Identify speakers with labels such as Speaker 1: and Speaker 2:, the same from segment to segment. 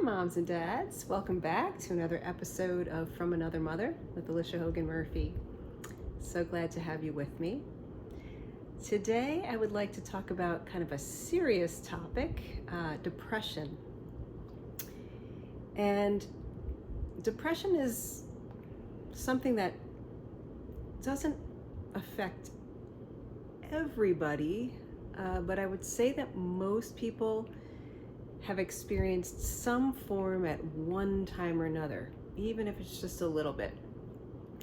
Speaker 1: moms and dads. Welcome back to another episode of From Another Mother with Alicia Hogan Murphy. So glad to have you with me. Today, I would like to talk about kind of a serious topic, depression. And depression is something that doesn't affect everybody, but I would say that most people have experienced some form at one time or another, even if it's just a little bit.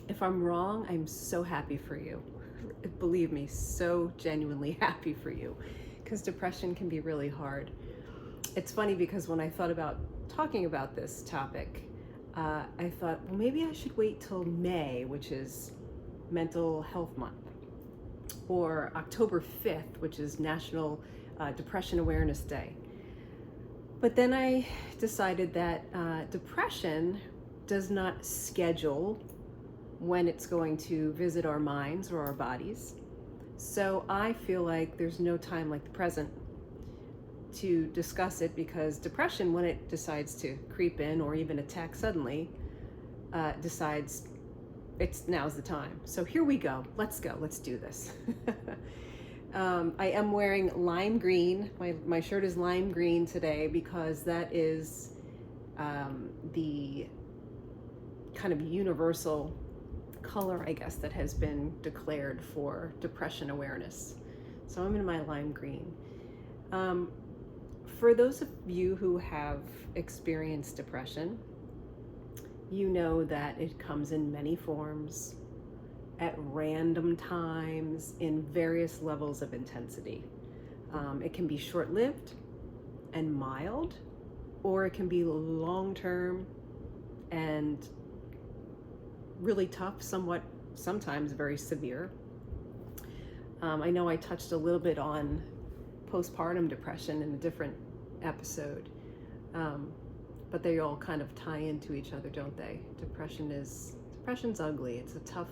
Speaker 1: If I'm wrong, I'm so happy for you. Believe me, so genuinely happy for you, because depression can be really hard. It's funny because when I thought about talking about this topic, I thought, well, maybe I should wait till May, which is Mental Health Month, or October 5th, which is National Depression Awareness Day. But then I decided that depression does not schedule when it's going to visit our minds or our bodies. So I feel like there's no time like the present to discuss it, because depression, when it decides to creep in or even attack suddenly, decides now's the time. So here we go. Let's do this. I am wearing lime green. My shirt is lime green today because that is the kind of universal color, I guess, that has been declared for depression awareness. So I'm in my lime green. For those of you who have experienced depression, you know that it comes in many forms, at random times, in various levels of intensity. It can be short-lived and mild, or it can be long-term and really tough, sometimes very severe. I know I touched a little bit on postpartum depression in a different episode, but they all kind of tie into each other, don't they? Depression's ugly. It's a tough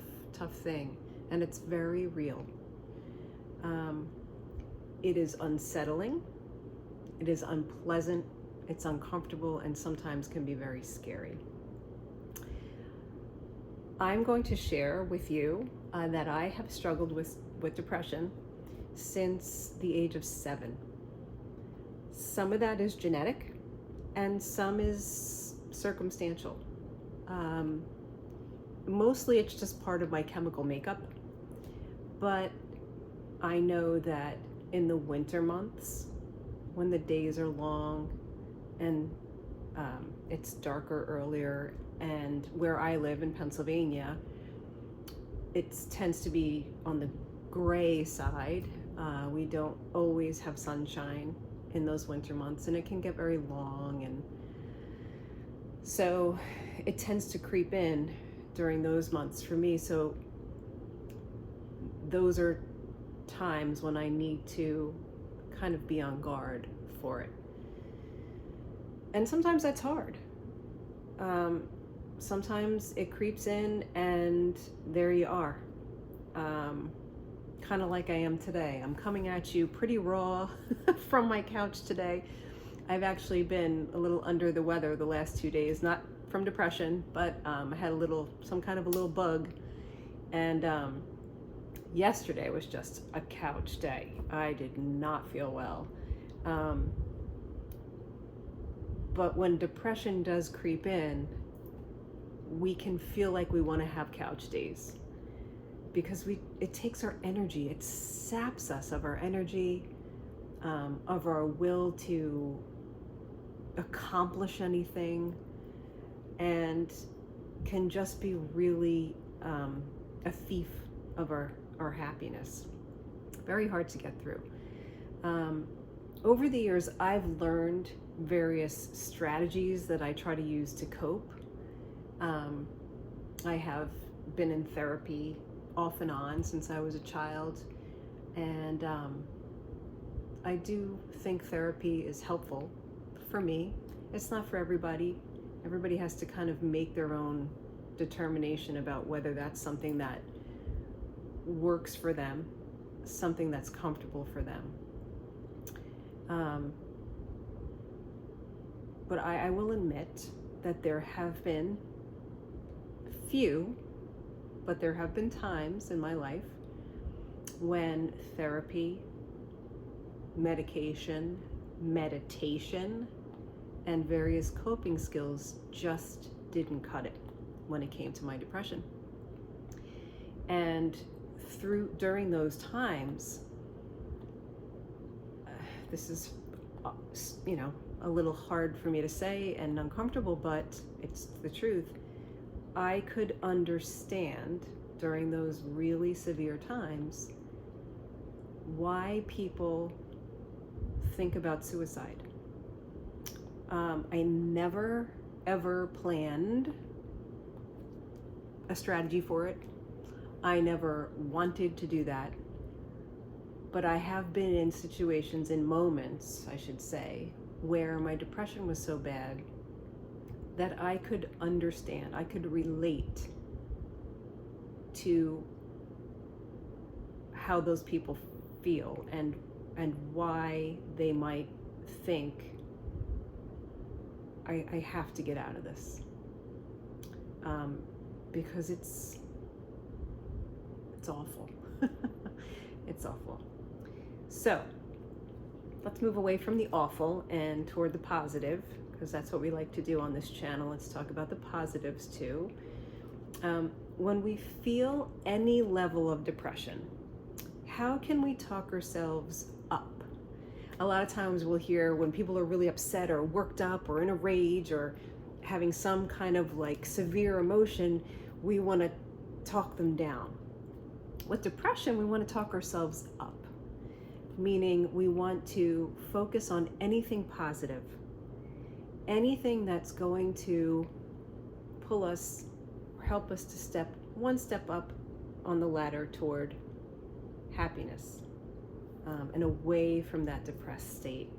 Speaker 1: thing, and it's very real. It is unsettling, it is unpleasant, it's uncomfortable, and sometimes can be very scary. I'm going to share with you that I have struggled with depression since the age of 7. Some of that is genetic, and some is circumstantial. Mostly it's just part of my chemical makeup, but I know that in the winter months, when the days are long and it's darker earlier, and where I live in Pennsylvania, it tends to be on the gray side. We don't always have sunshine in those winter months, and it can get very long, and so it tends to creep in during those months for me. So those are times when I need to kind of be on guard for it. And sometimes that's hard. Sometimes it creeps in and there you are. Kind of like I am today. I'm coming at you pretty raw from my couch today. I've actually been a little under the weather the last 2 days, not from depression, but I had some kind of a little bug, and yesterday was just a couch day. I did not feel well. But when depression does creep in, we can feel like we want to have couch days, because it takes our energy, it saps us of our energy, of our will to accomplish anything, and can just be really a thief of our happiness. Very hard to get through. Over the years, I've learned various strategies that I try to use to cope. I have been in therapy off and on since I was a child, and I do think therapy is helpful for me. It's not for everybody. Everybody has to kind of make their own determination about whether that's something that works for them, something that's comfortable for them. but I will admit that there have been few, but there have been times in my life when therapy, medication, meditation, and various coping skills just didn't cut it when it came to my depression. And during those times, this is, a little hard for me to say and uncomfortable, but it's the truth. I could understand during those really severe times why people think about suicide. I never, ever planned a strategy for it. I never wanted to do that. But I have been in situations, in moments, I should say, where my depression was so bad that I could understand, I could relate to how those people feel and why they might think, I have to get out of this. Because it's awful. It's awful. So let's move away from the awful and toward the positive, because that's what we like to do on this channel. Let's talk about the positives too. When we feel any level of depression, how can we talk ourselves up? A lot of times we'll hear when people are really upset or worked up or in a rage or having some kind of like severe emotion, we want to talk them down. With depression, we want to talk ourselves up, meaning we want to focus on anything positive, anything that's going to pull us, help us to step one step up on the ladder toward happiness, and away from that depressed state.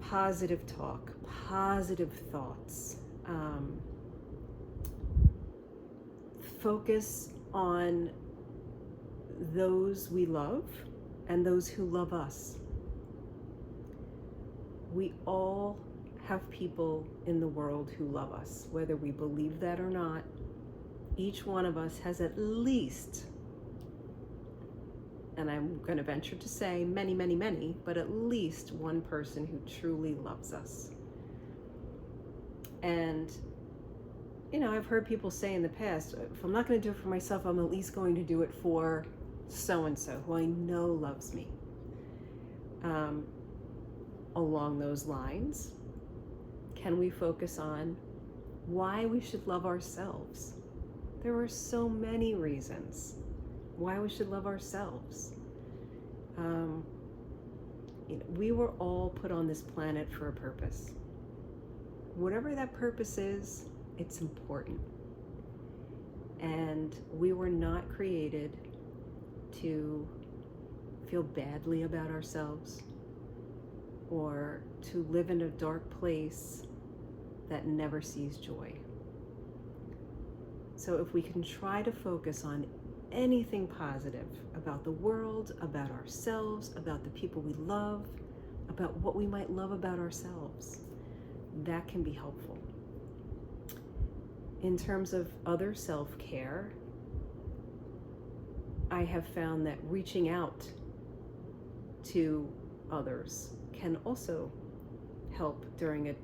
Speaker 1: Positive talk, positive thoughts, focus on those we love and those who love us. We all have people in the world who love us, whether we believe that or not. Each one of us has at least, and I'm going to venture to say many, many, many, but at least one person who truly loves us. And I've heard people say in the past, if I'm not going to do it for myself, I'm at least going to do it for so-and-so who I know loves me. Along those lines, can we focus on why we should love ourselves? There are so many reasons why we should love ourselves. We were all put on this planet for a purpose. Whatever that purpose is, it's important. And we were not created to feel badly about ourselves or to live in a dark place that never sees joy. So if we can try to focus on anything positive about the world, about ourselves, about the people we love, about what we might love about ourselves, that can be helpful. In terms of other self-care, I have found that reaching out to others can also help during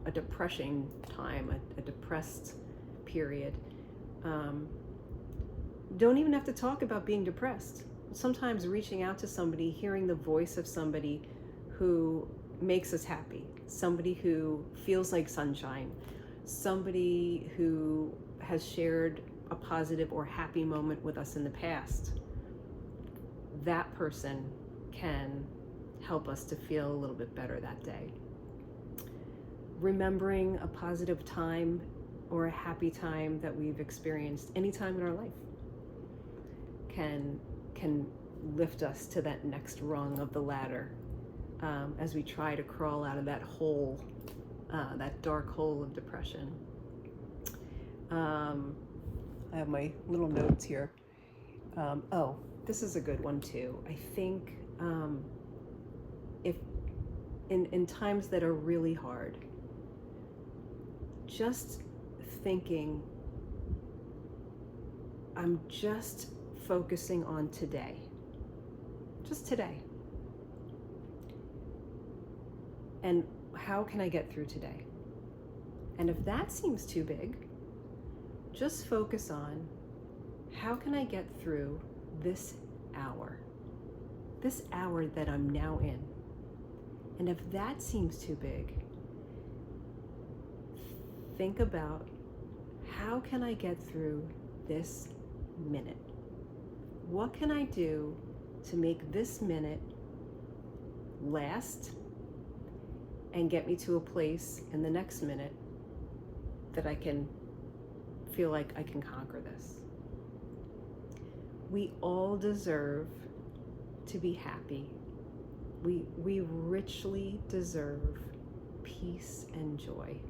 Speaker 1: a depressing time, a depressed period. Don't even have to talk about being depressed. Sometimes reaching out to somebody, hearing the voice of somebody who makes us happy, somebody who feels like sunshine, somebody who has shared a positive or happy moment with us in the past, that person can help us to feel a little bit better that day. Remembering a positive time or a happy time that we've experienced any time in our life can lift us to that next rung of the ladder, as we try to crawl out of that hole, that dark hole of depression. I have my little notes here. This is a good one too. I think if in times that are really hard, just thinking, I'm just focusing on today. Just today. And how can I get through today? And if that seems too big, just focus on, how can I get through this hour that I'm now in? And if that seems too big, think about, how can I get through this minute? What can I do to make this minute last and get me to a place in the next minute that I can feel like I can conquer this? We all deserve to be happy. We richly deserve peace and joy.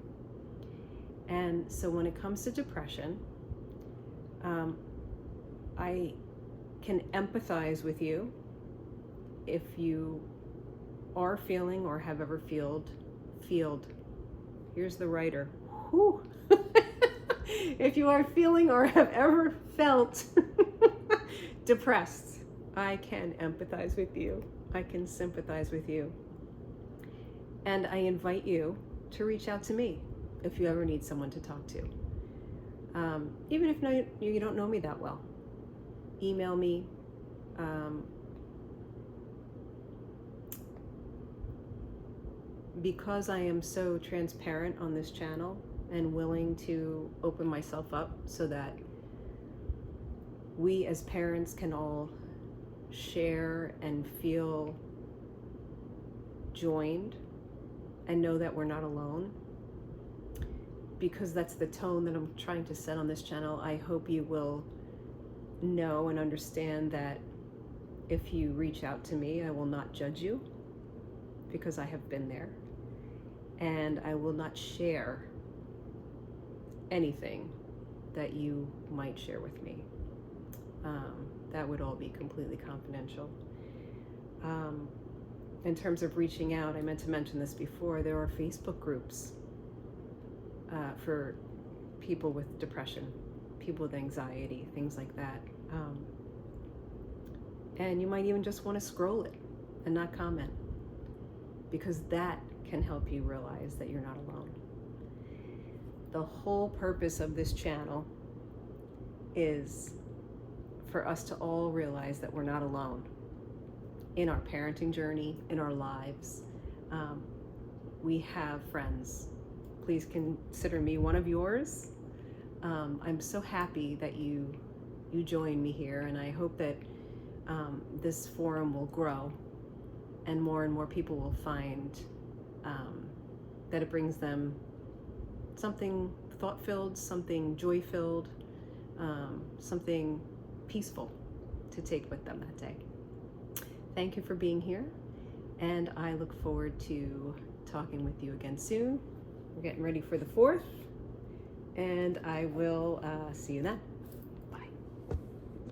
Speaker 1: And so when it comes to depression, I can empathize with you if you are feeling or have ever here's the writer. Whew. If you are feeling or have ever felt depressed, I can empathize with you. I can sympathize with you. And I invite you to reach out to me if you ever need someone to talk to. Even if you don't know me that well, email me. Because I am so transparent on this channel and willing to open myself up so that we as parents can all share and feel joined and know that we're not alone, because that's the tone that I'm trying to set on this channel. I hope you will know and understand that if you reach out to me, I will not judge you, because I have been there, and I will not share anything that you might share with me. That would all be completely confidential. In terms of reaching out, I meant to mention this before, there are Facebook groups for people with depression, people with anxiety, things like that. And you might even just want to scroll it and not comment, because that can help you realize that you're not alone. The whole purpose of this channel is for us to all realize that we're not alone in our parenting journey, in our lives. We have friends. Please consider me one of yours. I'm so happy that you joined me here, and I hope that this forum will grow and more people will find that it brings them something thought-filled, something joy-filled, something peaceful to take with them that day. Thank you for being here, and I look forward to talking with you again soon. We're getting ready for the 4th, and I will see you then.